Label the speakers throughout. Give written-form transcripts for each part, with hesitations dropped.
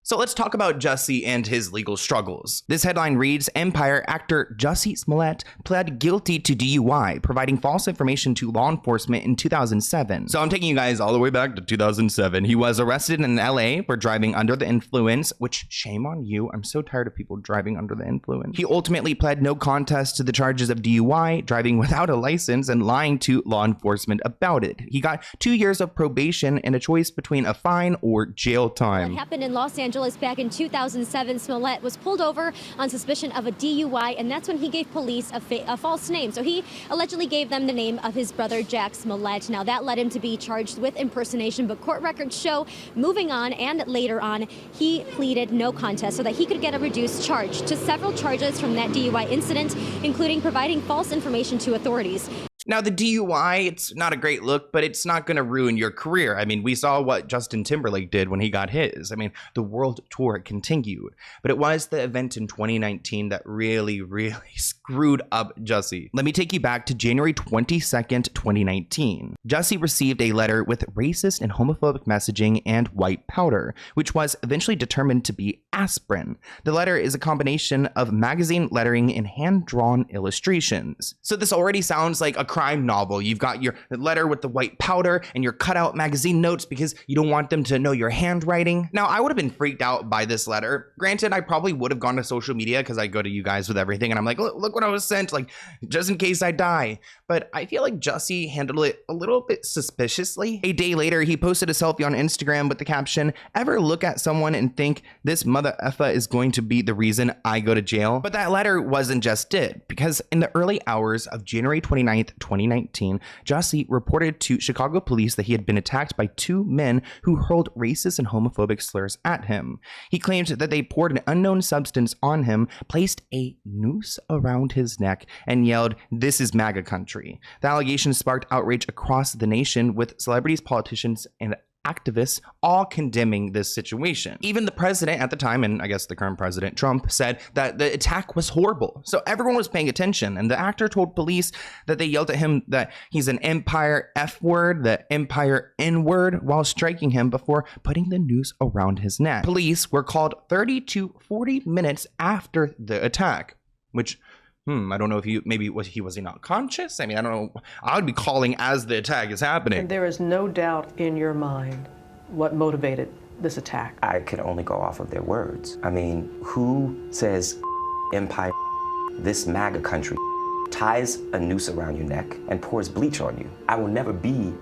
Speaker 1: So let's talk about Jussie and his legal struggles. This headline reads, Empire actor Jussie Smollett pled guilty to DUI, providing false information to law enforcement in 2007. So I'm taking you guys all the way back to 2007. He was arrested in LA for driving under the influence, which shame on you. I'm so tired of people driving under the influence. He ultimately pled no contest to the charges of DUI, driving without a license, and lying to law enforcement about it. He got 2 years of probation and a choice between a fine or jail time.
Speaker 2: What happened in Los Angeles back in 2007, Smollet was pulled over on suspicion of a DUI, and that's when he gave police a false name. So he allegedly gave them the name of his brother, Jack Smollet. Now, that led him to be charged with impersonation, but court records show moving on and later on, he pleaded no contest so that he could get a reduced charge to several charges from that DUI incident, including providing false information to authorities.
Speaker 1: Now, the DUI, it's not a great look, but it's not going to ruin your career. I mean, we saw what Justin Timberlake did when he got his. I mean, the world tour continued. But it was the event in 2019 that really screwed up Jussie. Let me take you back to January 22nd, 2019. Jussie received a letter with racist and homophobic messaging and white powder, which was eventually determined to be aspirin. The letter is a combination of magazine lettering and hand-drawn illustrations. So this already sounds like a crime novel. You've got your letter with the white powder and your cutout magazine notes because you don't want them to know your handwriting. Now, I would have been freaked out by this letter. Granted, I probably would have gone to social media because I go to you guys with everything and I'm like, look what I was sent, like, just in case I die. But I feel like Jussie handled it a little bit suspiciously. A day later, he posted a selfie on Instagram with the caption, "Ever look at someone and think this mother effa is going to be the reason I go to jail?" But that letter wasn't just it, because in the early hours of January 29th, 2019, Jussie reported to Chicago police that he had been attacked by two men who hurled racist and homophobic slurs at him. He claimed that they poured an unknown substance on him, placed a noose around his neck, and yelled, "This is MAGA country." The allegations sparked outrage across the nation, with celebrities, politicians, and activists all condemning this situation. Even the president at the time, and I guess the current president, Trump, said that the attack was horrible. So everyone was paying attention, and the actor told police that they yelled at him that he's an Empire F word, the Empire N word, while striking him before putting the noose around his neck. Police were called 30 to 40 minutes after the attack, which I don't know if he was not conscious? I mean, I don't know. I would be calling as the attack is happening.
Speaker 3: And there is no doubt in your mind what motivated this attack.
Speaker 4: I can only go off of their words. I mean, who says Empire, this MAGA country, ties a noose around your neck and pours bleach on you? I will never be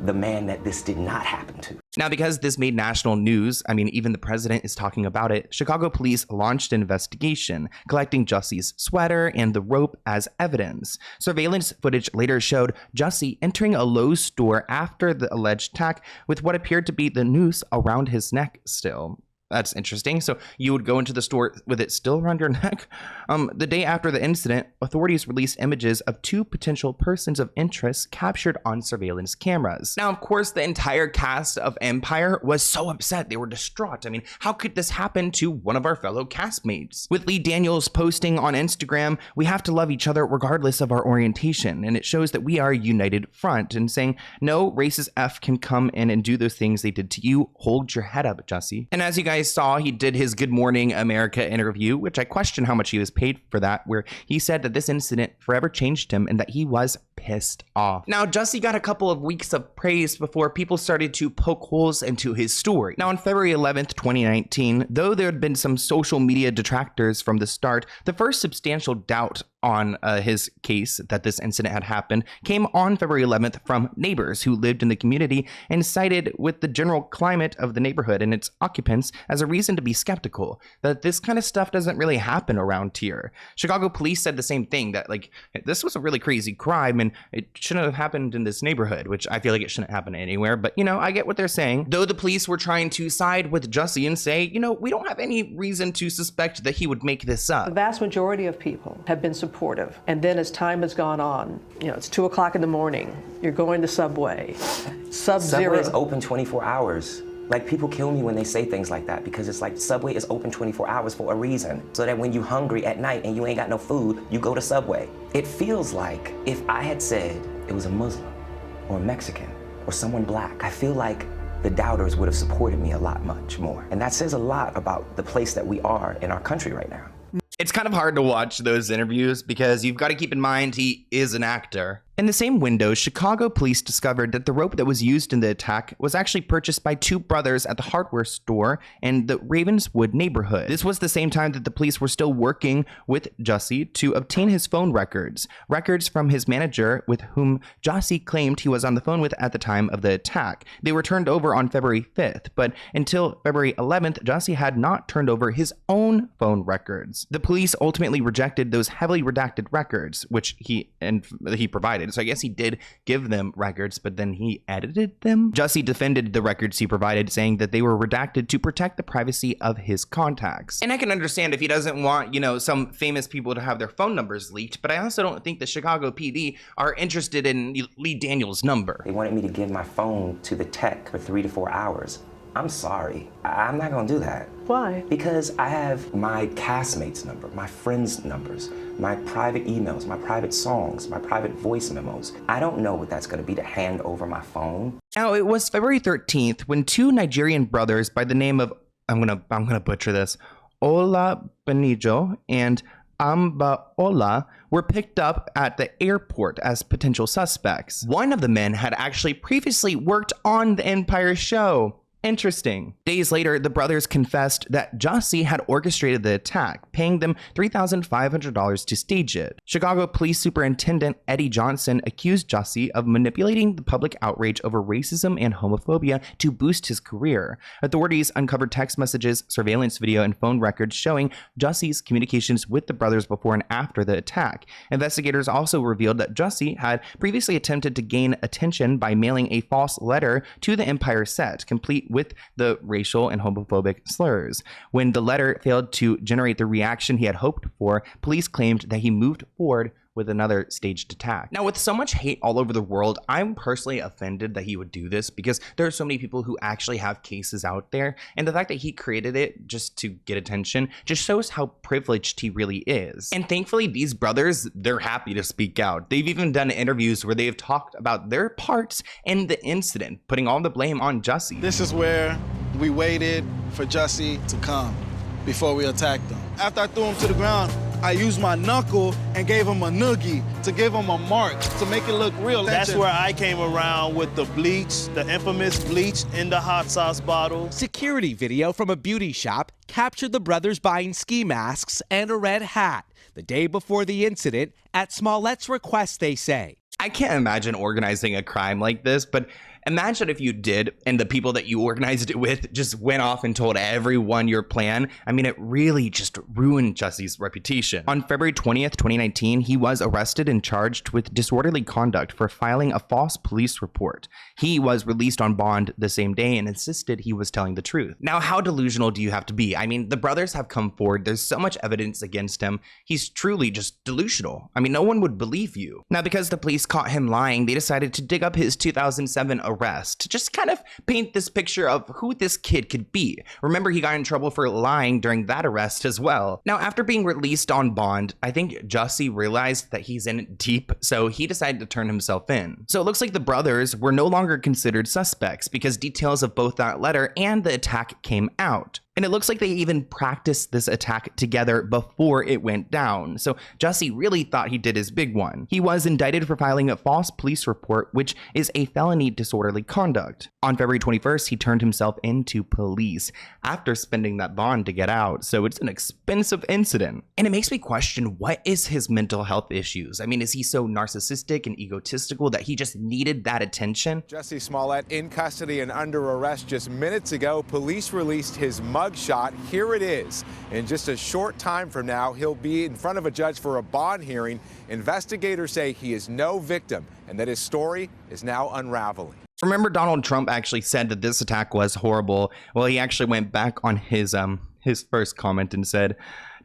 Speaker 4: the man that this did not happen to.
Speaker 1: Now, because this made national news, I mean, even the president is talking about it, Chicago police launched an investigation, collecting Jussie's sweater and the rope as evidence. Surveillance footage later showed Jussie entering a Lowe's store after the alleged attack with what appeared to be the noose around his neck still. That's interesting. So you would go into the store with it still around your neck? The day after the incident, authorities released images of two potential persons of interest captured on surveillance cameras. Now, of course, the entire cast of Empire was so upset. They were distraught. I mean, how could this happen to one of our fellow castmates? With Lee Daniels posting on Instagram, "We have to love each other regardless of our orientation." And it shows that we are a united front, and saying, "No racist F can come in and do those things they did to you. Hold your head up, Jussie." And as you guys saw, he did his Good Morning America interview, which I question how much he was paid for that, where he said that this incident forever changed him and that he was pissed off. Now, Jussie got a couple of weeks of praise before people started to poke holes into his story. Now, on February 11th, 2019, though there had been some social media detractors from the start, the first substantial doubt on his case that this incident had happened came on February 11th from neighbors who lived in the community and cited with the general climate of the neighborhood and its occupants as a reason to be skeptical that this kind of stuff doesn't really happen around here. Chicago police said the same thing, that like this was a really crazy crime and it shouldn't have happened in this neighborhood, which I feel like it shouldn't happen anywhere. But you know, I get what they're saying. Though the police were trying to side with Jussie and say, you know, we don't have any reason to suspect that he would make this up.
Speaker 3: The vast majority of people have been supportive. And then as time has gone on, you know, it's 2 o'clock in the morning, you're going to Subway, Sub-Zero.
Speaker 4: Subway is open 24 hours. Like, people kill me when they say things like that, because it's like Subway is open 24 hours for a reason. So that when you're hungry at night and you ain't got no food, you go to Subway. It feels like if I had said it was a Muslim or a Mexican or someone black, I feel like the doubters would have supported me a lot much more. And that says a lot about the place that we are in our country right now.
Speaker 1: It's kind of hard to watch those interviews because you've got to keep in mind he is an actor. In the same window, Chicago police discovered that the rope that was used in the attack was actually purchased by two brothers at the hardware store in the Ravenswood neighborhood. This was the same time that the police were still working with Jussie to obtain his phone records from his manager with whom Jussie claimed he was on the phone with at the time of the attack. They were turned over on February 5th, but until February 11th, Jussie had not turned over his own phone records. The police ultimately rejected those heavily redacted records, which he provided. So I guess he did give them records, but then he edited them. Jussie defended the records he provided, saying that they were redacted to protect the privacy of his contacts. And I can understand if he doesn't want, some famous people to have their phone numbers leaked, but I also don't think the Chicago PD are interested in Lee Daniels' number.
Speaker 4: They wanted me to give my phone to the tech for 3 to 4 hours. I'm sorry, I'm not gonna do that.
Speaker 3: Why?
Speaker 4: Because I have my castmates' number, my friends' numbers, my private emails, my private songs, my private voice memos. I don't know what that's gonna be to hand over my phone.
Speaker 1: Now, it was February 13th when two Nigerian brothers by the name of, I'm gonna butcher this, Ola Benijo and Amba Ola were picked up at the airport as potential suspects. One of the men had actually previously worked on the Empire show. Interesting. Days later, the brothers confessed that Jussie had orchestrated the attack, paying them $3,500 to stage it. Chicago Police Superintendent Eddie Johnson accused Jussie of manipulating the public outrage over racism and homophobia to boost his career. Authorities uncovered text messages, surveillance video, and phone records showing Jussie's communications with the brothers before and after the attack. Investigators also revealed that Jussie had previously attempted to gain attention by mailing a false letter to the Empire set, complete with the racial and homophobic slurs. When the letter failed to generate the reaction he had hoped for, police claimed that he moved forward with another staged attack. Now, with so much hate all over the world, I'm personally offended that he would do this because there are so many people who actually have cases out there, and the fact that he created it just to get attention just shows how privileged he really is. And thankfully, these brothers, they're happy to speak out. They've even done interviews where they've talked about their parts in the incident, putting all the blame on Jussie.
Speaker 5: This is where we waited for Jussie to come before we attacked him. After I threw him to the ground, I used my knuckle and gave him a noogie to give him a mark to make it look real.
Speaker 6: That's where I came around with the bleach, the infamous bleach in the hot sauce bottle.
Speaker 7: Security video from a beauty shop captured the brothers buying ski masks and a red hat the day before the incident at Smollet's request, they say.
Speaker 1: I can't imagine organizing a crime like this, but imagine if you did and the people that you organized it with just went off and told everyone your plan. I mean, it really just ruined Jussie's reputation. On February 20th, 2019, he was arrested and charged with disorderly conduct for filing a false police report. He was released on bond the same day and insisted he was telling the truth. Now, how delusional do you have to be? I mean, the brothers have come forward. There's so much evidence against him. He's truly just delusional. I mean, no one would believe you. Now, because the police caught him lying, they decided to dig up his 2007 arrest to just kind of paint this picture of who this kid could be. Remember, he got in trouble for lying during that arrest as well. Now, after being released on bond, I think Jussie realized that he's in it deep, so he decided to turn himself in. So it looks like the brothers were no longer considered suspects because details of both that letter and the attack came out. And it looks like they even practiced this attack together before it went down. So Jussie really thought he did his big one. He was indicted for filing a false police report, which is a felony disorderly conduct. On February 21st, he turned himself into police after spending that bond to get out. So it's an expensive incident. And it makes me question, what is his mental health issues? I mean, is he so narcissistic and egotistical that he just needed that attention?
Speaker 8: Jussie Smollett in custody and under arrest just minutes ago. Police released his mugshot. Here it is. In just a short time from now, he'll be in front of a judge for a bond hearing. Investigators say he is no victim and that his story is now unraveling.
Speaker 1: Remember, Donald Trump actually said that this attack was horrible. Well, he actually went back on his first comment and said,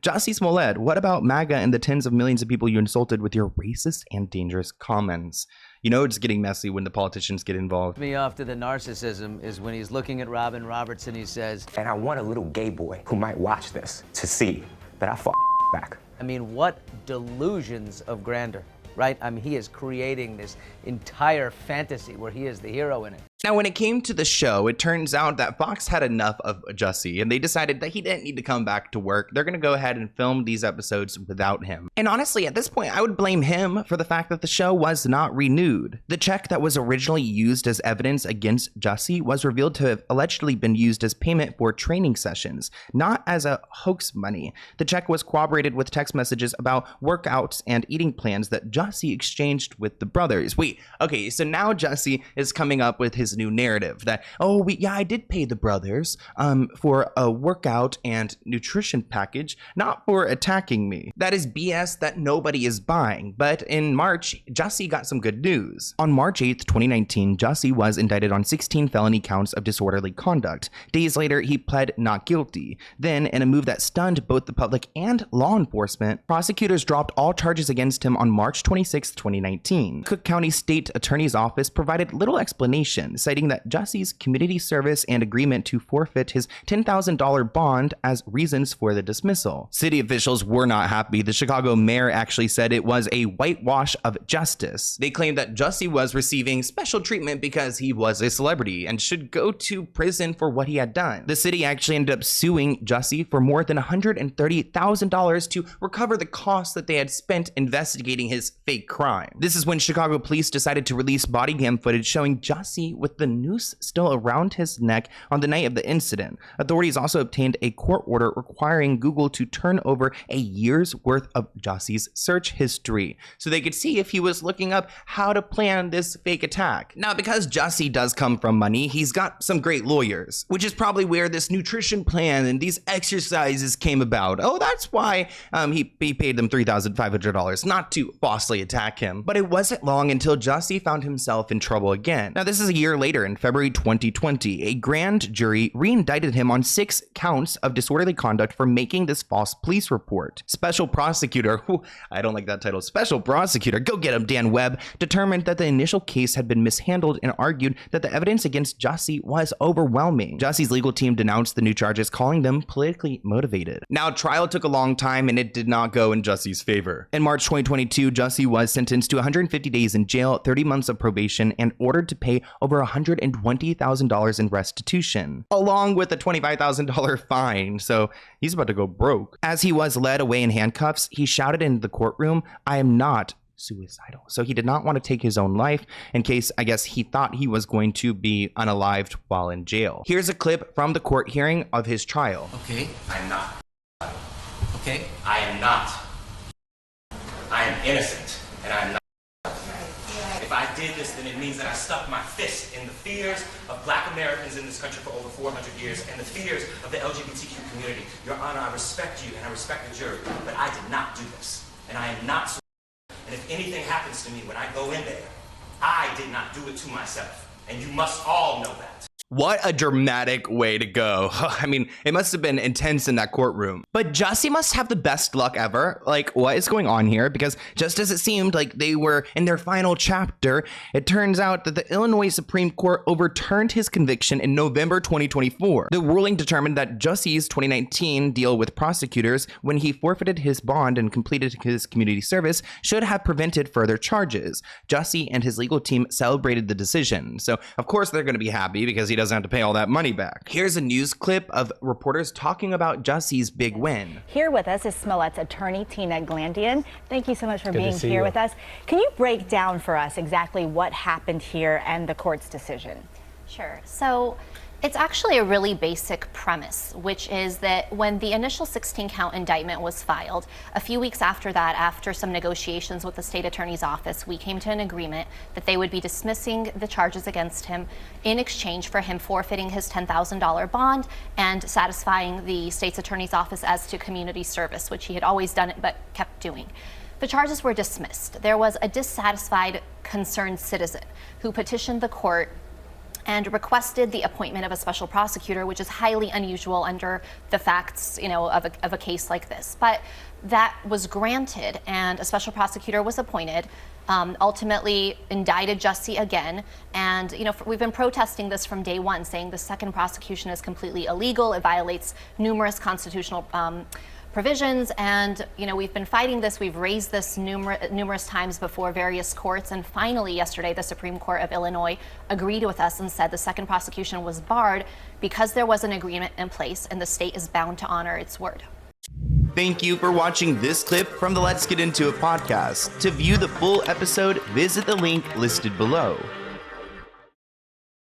Speaker 1: Jussie Smollett, what about MAGA and the tens of millions of people you insulted with your racist and dangerous comments? You know it's getting messy when the politicians get involved.
Speaker 9: Me off to the narcissism is when he's looking at Robin Robertson, he says,
Speaker 4: And I want a little gay boy who might watch this to see that I fought back.
Speaker 9: I mean, what delusions of grandeur, right? I mean, he is creating this entire fantasy where he is the hero in it.
Speaker 1: Now, when it came to the show, it turns out that Fox had enough of Jussie, and they decided that he didn't need to come back to work. They're going to go ahead and film these episodes without him. And honestly, at this point, I would blame him for the fact that the show was not renewed. The check that was originally used as evidence against Jussie was revealed to have allegedly been used as payment for training sessions, not as a hoax money. The check was corroborated with text messages about workouts and eating plans that Jussie exchanged with the brothers. Wait, okay, so now Jussie is coming up with his new narrative that, oh, yeah, I did pay the brothers for a workout and nutrition package, not for attacking me. That is BS that nobody is buying. But in March, Jussie got some good news. On March 8th, 2019, Jussie was indicted on 16 felony counts of disorderly conduct. Days later, he pled not guilty. Then, in a move that stunned both the public and law enforcement, prosecutors dropped all charges against him on March 26, 2019. Cook County State Attorney's Office provided little explanation, citing that Jussie's community service and agreement to forfeit his $10,000 bond as reasons for the dismissal. City officials were not happy. The Chicago mayor actually said it was a whitewash of justice. They claimed that Jussie was receiving special treatment because he was a celebrity and should go to prison for what he had done. The city actually ended up suing Jussie for more than $130,000 to recover the costs that they had spent investigating his fake crime. This is when Chicago police decided to release body cam footage showing Jussie with the noose still around his neck on the night of the incident. Authorities also obtained a court order requiring Google to turn over a year's worth of Jussie's search history so they could see if he was looking up how to plan this fake attack. Now, because Jussie does come from money, he's got some great lawyers, which is probably where this nutrition plan and these exercises came about. Oh, that's why he paid them $3,500, not to falsely attack him. But it wasn't long until Jussie found himself in trouble again. Now, this is a year later in February 2020. A grand jury re-indicted him on 6 counts of disorderly conduct for making this false police report. Special prosecutor, I don't like that title, special prosecutor, go get him, Dan Webb, determined that the initial case had been mishandled and argued that the evidence against Jussie was overwhelming. Jussie's legal team denounced the new charges, calling them politically motivated. Now, trial took a long time and it did not go in Jussie's favor. In March 2022, Jussie was sentenced to 150 days in jail, 30 months of probation, and ordered to pay over $120,000 in restitution, along with a $25,000 fine, so he's about to go broke. As he was led away in handcuffs, he shouted in the courtroom, "I am not suicidal." So he did not want to take his own life in case, I guess, he thought he was going to be unalived while in jail. Here's a clip from the court hearing of his trial.
Speaker 10: Okay.
Speaker 4: I'm not.
Speaker 10: Okay.
Speaker 4: I am not. I am innocent, and I'm not. If I did this, then it means that I stuck my fist in the fears of Black Americans in this country for over 400 years and the fears of the LGBTQ community. Your Honor, I respect you and I respect the jury, but I did not do this. And I am not. And if anything happens to me when I go in there, I did not do it to myself. And you must all know that.
Speaker 1: What a dramatic way to go. I mean, it must have been intense in that courtroom. But Jussie must have the best luck ever. Like, what is going on here? Because just as it seemed like they were in their final chapter, it turns out that the Illinois Supreme Court overturned his conviction in November 2024. The ruling determined that Jussie's 2019 deal with prosecutors when he forfeited his bond and completed his community service should have prevented further charges. Jussie and his legal team celebrated the decision. So, of course, they're going to be happy because he doesn't have to pay all that money back. Here's a news clip of reporters talking about Jussie's big win.
Speaker 11: Here with us is Smollet's attorney, Tina Glandian. Thank you so much for being here with us. Can you break down for us exactly what happened here and the court's decision?
Speaker 12: Sure. So it's actually a really basic premise, which is that when the initial 16-count indictment was filed, a few weeks after that, after some negotiations with the state attorney's office, we came to an agreement that they would be dismissing the charges against him in exchange for him forfeiting his $10,000 bond and satisfying the state's attorney's office as to community service, which he had always done it but kept doing. The charges were dismissed. There was a dissatisfied, concerned citizen who petitioned the court and requested the appointment of a special prosecutor, which is highly unusual under the facts, of a case like this. But that was granted, and a special prosecutor was appointed. Ultimately indicted Jussie again, and we've been protesting this from day one, saying the second prosecution is completely illegal. It violates numerous constitutional provisions. And, we've been fighting this. We've raised this numerous times before various courts. And finally, yesterday, the Supreme Court of Illinois agreed with us and said the second prosecution was barred because there was an agreement in place and the state is bound to honor its word.
Speaker 1: Thank you for watching this clip from the Let's Get Into It podcast. To view the full episode, visit the link listed below.